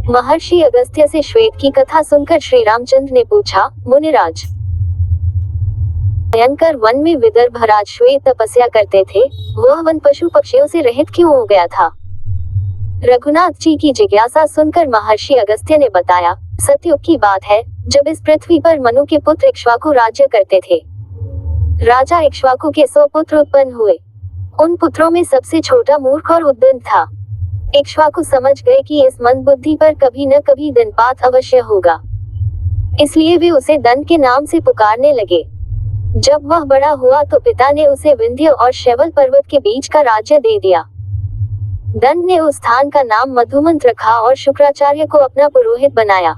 महर्षि अगस्त्य से श्वेत की कथा सुनकर श्री रामचंद्र ने पूछा, मुनिराज, भयंकर वन में विदर्भराज श्वेत तपस्या करते थे, वह वन पशु पक्षियों से रहित क्यों हो गया था? रघुनाथ जी की जिज्ञासा सुनकर महर्षि अगस्त्य ने बताया, सतयुग की बात है, जब इस पृथ्वी पर मनु के पुत्र इक्ष्वाकु राज्य करते थे। राजा इक्ष्वाकु के 100 पुत्र उत्पन्न हुए। उन पुत्रों में सबसे छोटा मूर्ख और उद्दंड था। इक्ष्वाकु समझ गए कि इस मंदबुद्धि पर कभी न कभी दंडपात अवश्य होगा, इसलिए वे उसे दंड के नाम से पुकारने लगे। जब वह बड़ा हुआ तो पिता ने उसे विंध्य और शैवल पर्वत के बीच का राज्य दे दिया। दंड ने उस स्थान का नाम मधुमंत रखा और शुक्राचार्य को अपना पुरोहित बनाया।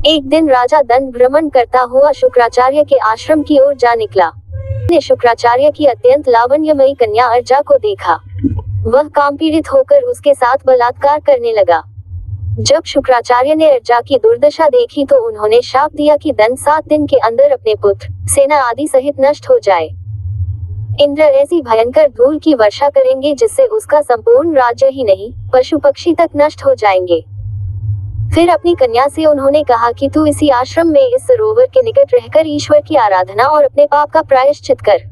एक दिन राजा दंड भ्रमण करता हुआ शुक्राचार्य के आश्रम की ओर जा निकला। ने शुक्राचार्य की अत्यंत लावण्यमयी कन्या अर्जा को देखा। वह काम पीड़ित होकर उसके साथ बलात्कार करने लगा। जब शुक्राचार्य ने अर्जा की दुर्दशा देखी तो उन्होंने शाप दिया कि दंड 7 दिन के अंदर अपने पुत्र, सेना आदि सहित नष्ट हो जाए। इंद्र ऐसी भयंकर धूल की वर्षा करेंगे जिससे उसका संपूर्ण राज्य ही नहीं, पशु पक्षी तक नष्ट हो जाएंगे। फिर अपनी कन्या से उन्होंने कहा कि तू इसी आश्रम में इस सरोवर के निकट रहकर ईश्वर की आराधना और अपने पाप का प्रायश्चित कर।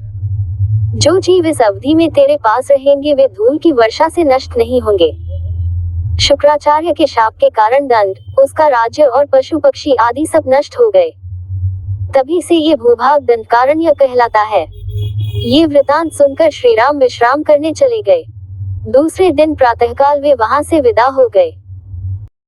जो जीव इस अवधि में तेरे पास रहेंगे वे धूल की वर्षा से नष्ट नहीं होंगे। शुक्राचार्य के शाप के कारण दंड, उसका राज्य और पशु पक्षी आदि सब नष्ट हो गए। तभी से ये भूभाग दंडकारण्य कहलाता है। ये वृतांत सुनकर श्रीराम विश्राम करने चले गए। दूसरे दिन प्रातःकाल वे वहां से विदा हो गए।